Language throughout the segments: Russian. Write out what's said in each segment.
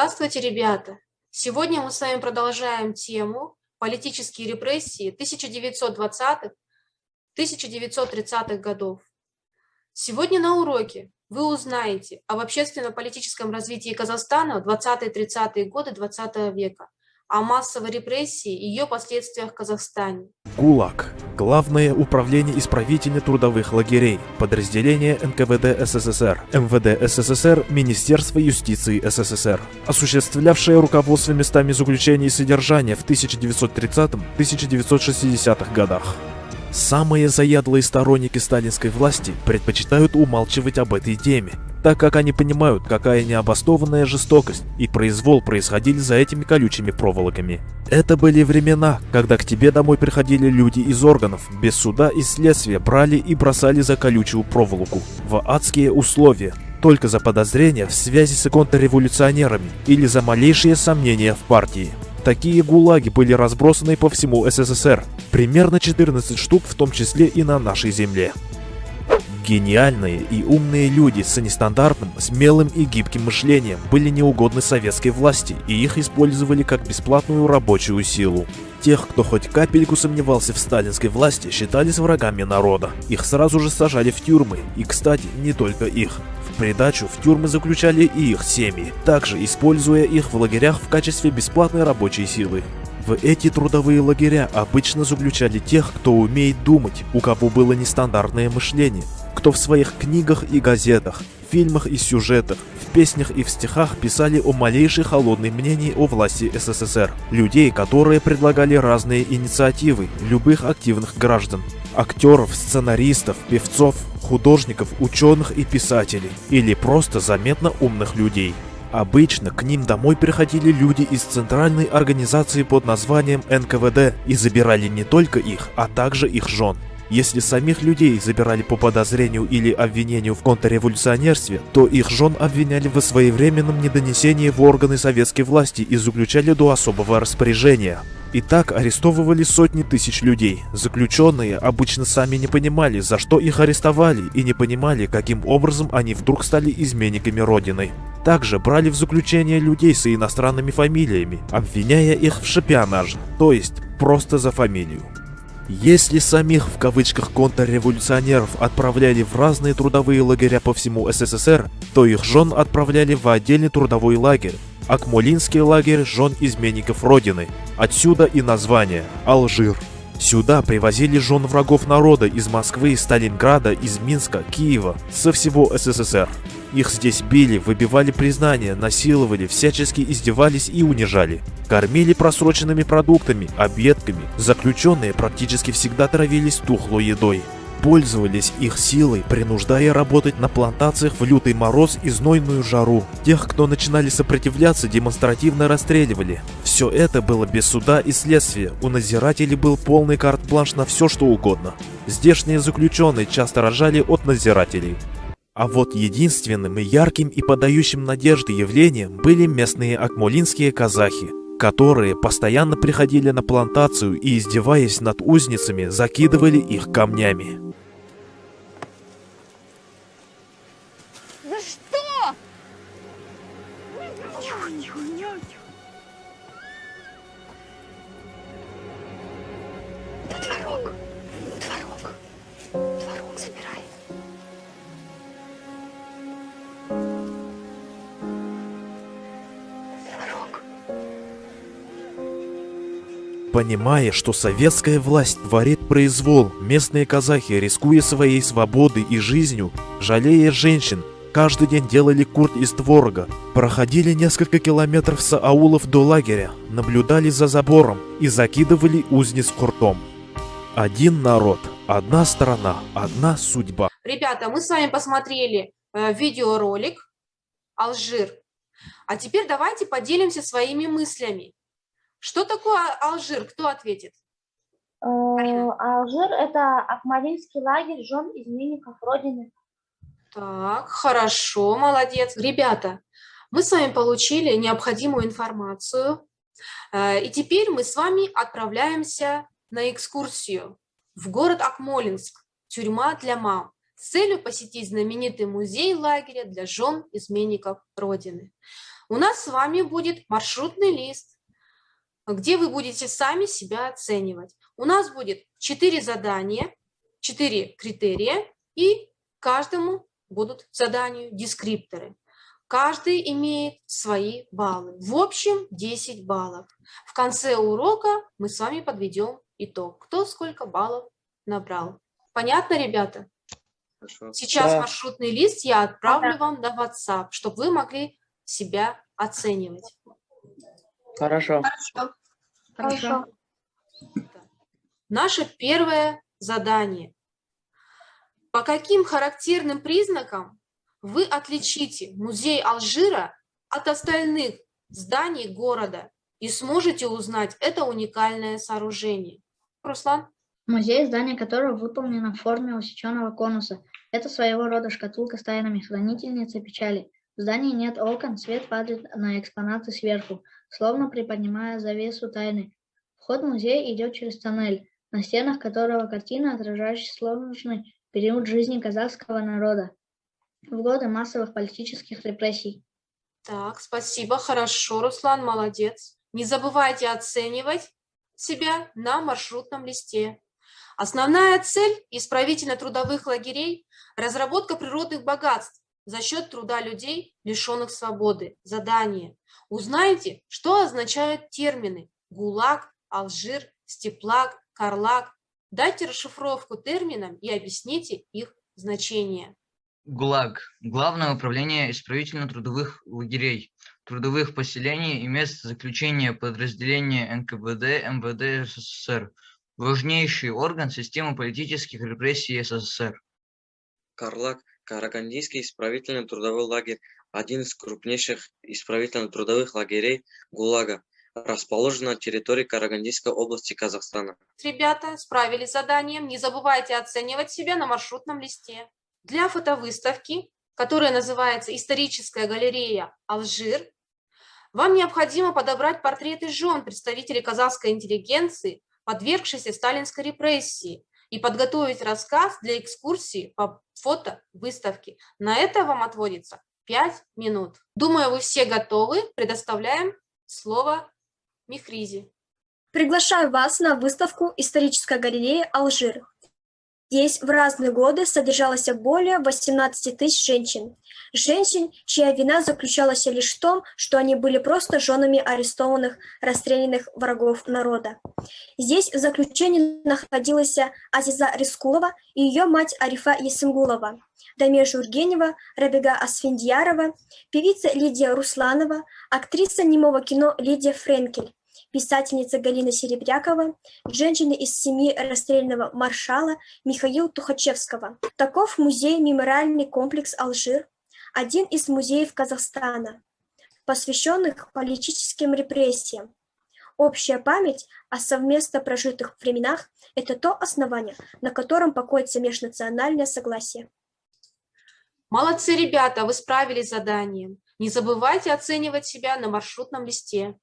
Здравствуйте, ребята! Сегодня мы с вами продолжаем тему политические репрессии 1920-1930-х годов. Сегодня на уроке вы узнаете об общественно-политическом развитии Казахстана в 20-30-е годы 20 века, о массовой репрессии и ее последствиях в Казахстане. ГУЛАГ – Главное управление исправительно-трудовых лагерей, подразделение НКВД СССР, МВД СССР, Министерство юстиции СССР, осуществлявшее руководство местами заключения и содержания в 1930-1960-х годах. Самые заядлые сторонники сталинской власти предпочитают умалчивать об этой теме, так как они понимают, какая необоснованная жестокость и произвол происходили за этими колючими проволоками. Это были времена, когда к тебе домой приходили люди из органов, без суда и следствия брали и бросали за колючую проволоку, в адские условия, только за подозрения в связи с контрреволюционерами или за малейшие сомнения в партии. Такие гулаги были разбросаны по всему СССР, примерно 14 штук, в том числе и на нашей земле. Гениальные и умные люди с нестандартным, смелым и гибким мышлением были неугодны советской власти, и их использовали как бесплатную рабочую силу. Тех, кто хоть капельку сомневался в сталинской власти, считались врагами народа. Их сразу же сажали в тюрьмы, и, кстати, не только их. В придачу в тюрьмы заключали и их семьи, также используя их в лагерях в качестве бесплатной рабочей силы. В эти трудовые лагеря обычно заключали тех, кто умеет думать, у кого было нестандартное мышление, кто в своих книгах и газетах, фильмах и сюжетах, в песнях и в стихах писали о малейшей холодной мнении о власти СССР. Людей, которые предлагали разные инициативы любых активных граждан. Актеров, сценаристов, певцов, художников, ученых и писателей. Или просто заметно умных людей. Обычно к ним домой приходили люди из центральной организации под названием НКВД и забирали не только их, а также их жен. Если самих людей забирали по подозрению или обвинению в контрреволюционерстве, то их жен обвиняли в своевременном недонесении в органы советской власти и заключали до особого распоряжения. И так арестовывали сотни тысяч людей. Заключенные обычно сами не понимали, за что их арестовали, и не понимали, каким образом они вдруг стали изменниками Родины. Также брали в заключение людей с иностранными фамилиями, обвиняя их в шпионаже, то есть просто за фамилию. Если самих в кавычках контрреволюционеров отправляли в разные трудовые лагеря по всему СССР, то их жен отправляли в отдельный трудовой лагерь – Акмолинский лагерь жен изменников Родины. Отсюда и название – Алжир. Сюда привозили жен врагов народа из Москвы, Сталинграда, из Минска, Киева, со всего СССР. Их здесь били, выбивали признания, насиловали, всячески издевались и унижали. Кормили просроченными продуктами, объедками. Заключенные практически всегда травились тухлой едой. Пользовались их силой, принуждая работать на плантациях в лютый мороз и знойную жару. Тех, кто начинали сопротивляться, демонстративно расстреливали. Все это было без суда и следствия. У надзирателей был полный карт-бланш на все, что угодно. Здешние заключенные часто рожали от надзирателей. А вот единственным ярким и подающим надежды явлением были местные акмолинские казахи, которые постоянно приходили на плантацию и, издеваясь над узницами, закидывали их камнями. За что? Творог забирай. Понимая, что советская власть творит произвол, местные казахи, рискуя своей свободой и жизнью, жалея женщин, каждый день делали курт из творога, проходили несколько километров с аулов до лагеря, наблюдали за забором и закидывали узниц куртом. Один народ, одна страна, одна судьба. Ребята, мы с вами посмотрели видеоролик «Алжир». А теперь давайте поделимся своими мыслями. Что такое Алжир? Кто ответит? Алжир – это Акмолинский лагерь жен изменников Родины. Так, хорошо, молодец. Ребята, мы с вами получили необходимую информацию. И теперь мы с вами отправляемся на экскурсию в город Акмолинск, тюрьма для мам, с целью посетить знаменитый музей лагеря для жен изменников Родины. у нас с вами будет маршрутный лист, где вы будете сами себя оценивать. У нас будет 4 задания, 4 критерия, и каждому будут заданию дескрипторы. Каждый имеет свои баллы. В общем 10 баллов. В конце урока мы с вами подведем итог. Кто сколько баллов набрал. Понятно, ребята? Хорошо. Сейчас Да. маршрутный лист я отправлю вам на WhatsApp, чтобы вы могли себя оценивать. Хорошо. Хорошо. Наше первое задание. По каким характерным признакам вы отличите музей Алжира от остальных зданий города и сможете узнать это уникальное сооружение? Руслан? Музей, здание которого выполнено в форме усеченного конуса. Это своего рода шкатулка с тайнами, хранительница печали. В здании нет окон, свет падает на экспонаты сверху, словно приподнимая завесу тайны. Вход в музей идет через тоннель, на стенах которого картина, отражающая сложный период жизни казахского народа в годы массовых политических репрессий. Так, спасибо, хорошо, Руслан, молодец. Не забывайте оценивать себя на маршрутном листе. Основная цель исправительно-трудовых лагерей – разработка природных богатств за счет труда людей, лишенных свободы. Задание. Узнайте, что означают термины ГУЛАГ, Алжир, Степлаг, Карлаг. Дайте расшифровку терминам и объясните их значение. ГУЛАГ – Главное управление исправительно-трудовых лагерей, трудовых поселений и мест заключения подразделения НКВД МВД СССР, важнейший орган системы политических репрессий СССР. Карлаг – Карагандийский исправительно-трудовой лагерь, один из крупнейших исправительно-трудовых лагерей ГУЛАГа, расположен на территории Карагандийской области Казахстана. Ребята, справились с заданием. Не забывайте оценивать себя на маршрутном листе. Для фотовыставки, которая называется «Историческая галерея Алжир», вам необходимо подобрать портреты жен представителей казахской интеллигенции, подвергшейся сталинской репрессии, и подготовить рассказ для экскурсии по фотовыставке. На это вам отводится 5 минут. Думаю, вы все готовы. Предоставляем слово Михризе. Приглашаю вас на выставку «Историческая галерея Алжир». Здесь в разные годы содержалось более 18 тысяч женщин. Женщин, чья вина заключалась лишь в том, что они были просто женами арестованных, расстрелянных врагов народа. Здесь в заключении находилась Азиза Рискулова и ее мать Арифа Есенгулова, Дамир Жургенева, Рабига Асфендиярова, певица Лидия Русланова, актриса немого кино Лидия Френкель, писательница Галина Серебрякова, женщины из семьи расстрелянного маршала Михаила Тухачевского. Таков музей-мемориальный комплекс «Алжир», один из музеев Казахстана, посвященных политическим репрессиям. Общая память о совместно прожитых временах – это то основание, на котором покоится межнациональное согласие. Молодцы, ребята, вы справились с заданием. Не забывайте оценивать себя на маршрутном листе.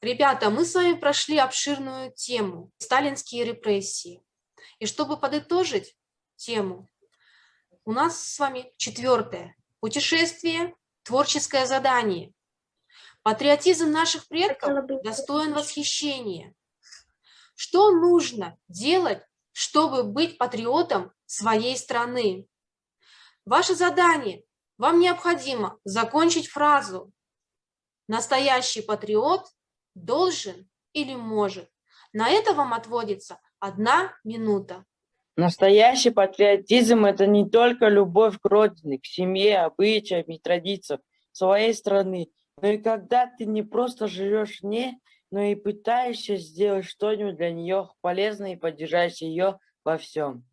Ребята, мы с вами прошли обширную тему – сталинские репрессии. И чтобы подытожить тему, у нас с вами 4-е – путешествие, творческое задание. Патриотизм наших предков достоин восхищения. Что нужно делать, чтобы быть патриотом своей страны? Ваше задание – вам необходимо закончить фразу «Настоящий патриот должен или может». На это вам отводится 1 минута. Настоящий патриотизм – это не только любовь к родине, к семье, обычаям и традициям своей страны, но и когда ты не просто живешь в ней, но и пытаешься сделать что-нибудь для нее полезное и поддержать ее во всем.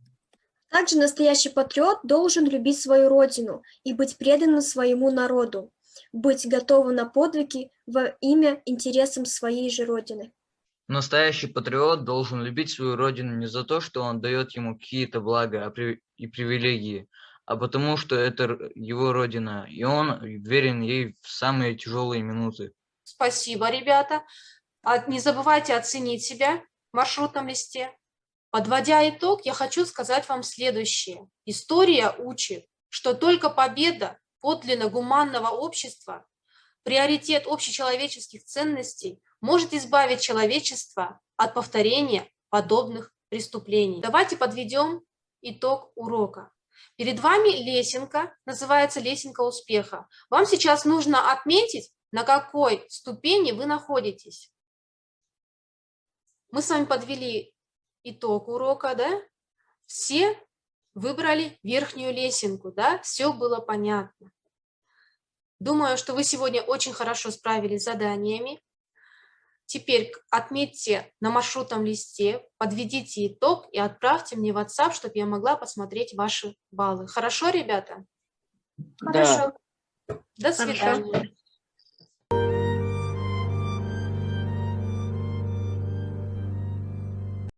Также настоящий патриот должен любить свою родину и быть преданным своему народу, быть готовым на подвиги во имя интересам своей же родины. Настоящий патриот должен любить свою родину не за то, что он дает ему какие-то блага и привилегии, а потому что это его родина, и он верен ей в самые тяжелые минуты. Спасибо, ребята. Не забывайте оценить себя в маршрутном листе. Подводя итог, я хочу сказать вам следующее. История учит, что только победа подлинно гуманного общества приоритет общечеловеческих ценностей может избавить человечество от повторения подобных преступлений. Давайте подведем итог урока. Перед вами лесенка, называется лесенка успеха. Вам сейчас нужно отметить, на какой ступени вы находитесь. Мы с вами подвели итог урока, да? Все выбрали верхнюю лесенку, да? Все было понятно. Думаю, что вы сегодня очень хорошо справились с заданиями. Теперь отметьте на маршрутном листе, подведите итог и отправьте мне в WhatsApp, чтобы я могла посмотреть ваши баллы. Хорошо, ребята? Да. До свидания.